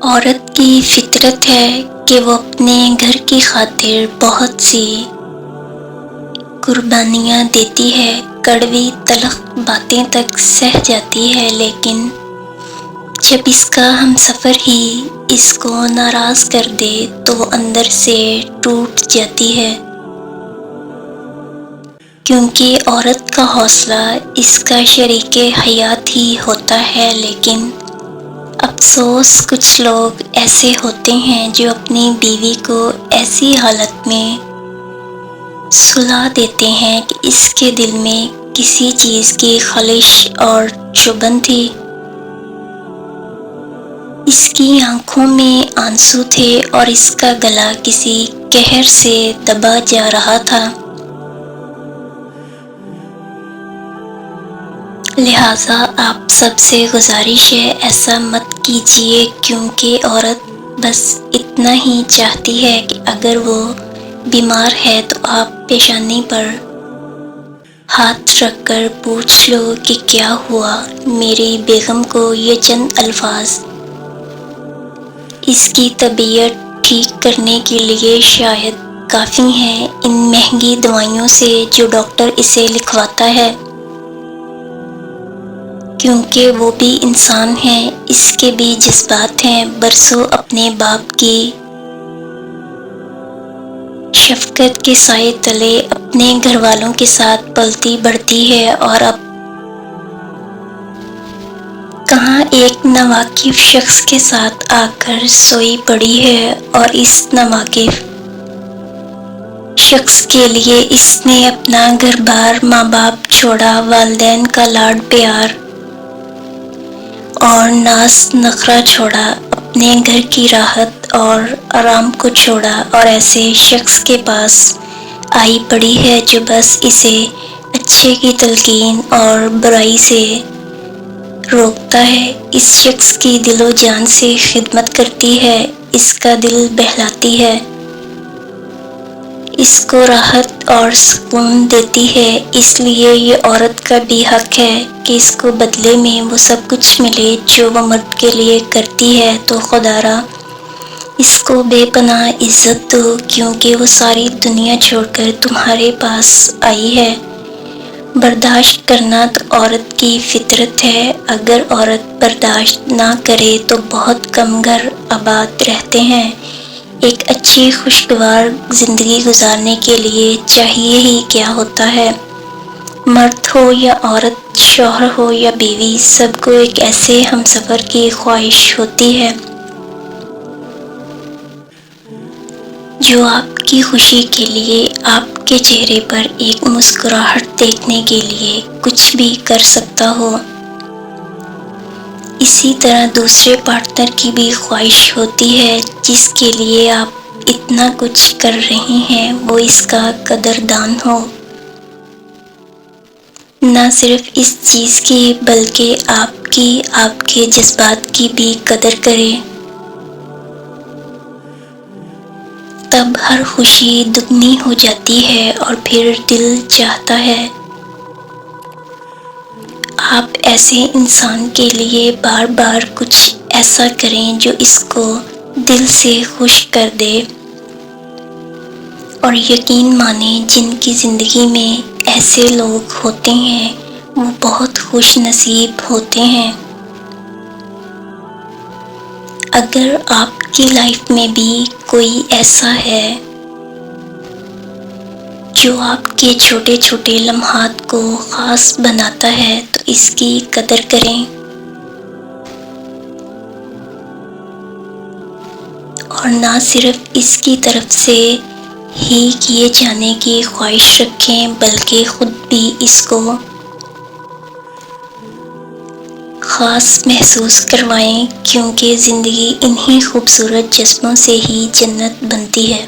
عورت کی فطرت ہے کہ وہ اپنے گھر کی خاطر بہت سی قربانیاں دیتی ہے، کڑوی تلخ باتیں تک سہ جاتی ہے، لیکن جب اس کا ہمسفر ہی اس کو ناراض کر دے تو وہ اندر سے ٹوٹ جاتی ہے، کیونکہ عورت کا حوصلہ اس کا شریک حیات ہی ہوتا ہے۔ لیکن افسوس، کچھ لوگ ایسے ہوتے ہیں جو اپنی بیوی کو ایسی حالت میں سلا دیتے ہیں کہ اس کے دل میں کسی چیز کی خلش اور چبھن تھی، اس کی آنکھوں میں آنسو تھے اور اس کا گلا کسی قہر سے دبا جا رہا تھا۔ لہٰذا آپ سب سے گزارش ہے، ایسا مت کیجیے، کیونکہ عورت بس اتنا ہی چاہتی ہے کہ اگر وہ بیمار ہے تو آپ پیشانی پر ہاتھ رکھ کر پوچھ لو کہ کیا ہوا۔ میری بیگم کو یہ چند الفاظ اس کی طبیعت ٹھیک کرنے کے لیے شاید کافی ہیں، ان مہنگی دوائیوں سے جو ڈاکٹر اسے لکھواتا ہے، کیونکہ وہ بھی انسان ہے، اس کے بھی جذبات ہیں۔ برسوں اپنے باپ کی شفقت کے سائے تلے اپنے گھر والوں کے ساتھ پلتی بڑھتی ہے، اور اب کہاں ایک ناواقف شخص کے ساتھ آ کر سوئی پڑی ہے، اور اس ناواقف شخص کے لیے اس نے اپنا گھر بار، ماں باپ چھوڑا، والدین کا لاڈ پیار اور ناز نخرہ چھوڑا، اپنے گھر کی راحت اور آرام کو چھوڑا، اور ایسے شخص کے پاس آئی پڑی ہے جو بس اسے اچھے کی تلقین اور برائی سے روکتا ہے، اس شخص کی دل و جان سے خدمت کرتی ہے، اس کا دل بہلاتی ہے، اس کو راحت اور سکون دیتی ہے۔ اس لیے یہ عورت کا بھی حق ہے کہ اس کو بدلے میں وہ سب کچھ ملے جو وہ مرد کے لیے کرتی ہے، تو خدا را اس کو بے پناہ عزت دو، کیونکہ وہ ساری دنیا چھوڑ کر تمہارے پاس آئی ہے۔ برداشت کرنا تو عورت کی فطرت ہے، اگر عورت برداشت نہ کرے تو بہت کم گھر آباد رہتے ہیں۔ ایک اچھی خوشگوار زندگی گزارنے کے لیے چاہیے ہی کیا ہوتا ہے، مرد ہو یا عورت، شوہر ہو یا بیوی، سب کو ایک ایسے ہمسفر کی خواہش ہوتی ہے جو آپ کی خوشی کے لیے، آپ کے چہرے پر ایک مسکراہٹ دیکھنے کے لیے کچھ بھی کر سکتا ہو۔ اسی طرح دوسرے پارٹنر کی بھی خواہش ہوتی ہے جس کے لیے آپ اتنا کچھ کر رہے ہیں وہ اس کا قدردان ہو، نہ صرف اس چیز کی بلکہ آپ کے جذبات کی بھی قدر کرے، تب ہر خوشی دگنی ہو جاتی ہے، اور پھر دل چاہتا ہے آپ ایسے انسان کے لیے بار بار کچھ ایسا کریں جو اس کو دل سے خوش کر دے، اور یقین مانیں جن کی زندگی میں ایسے لوگ ہوتے ہیں وہ بہت خوش نصیب ہوتے ہیں۔ اگر آپ کی لائف میں بھی کوئی ایسا ہے جو آپ کے چھوٹے چھوٹے لمحات کو خاص بناتا ہے تو اس کی قدر کریں، اور نہ صرف اس کی طرف سے ہی کیے جانے کی خواہش رکھیں بلکہ خود بھی اس کو خاص محسوس کروائیں، کیونکہ زندگی انہی خوبصورت جذبوں سے ہی جنت بنتی ہے۔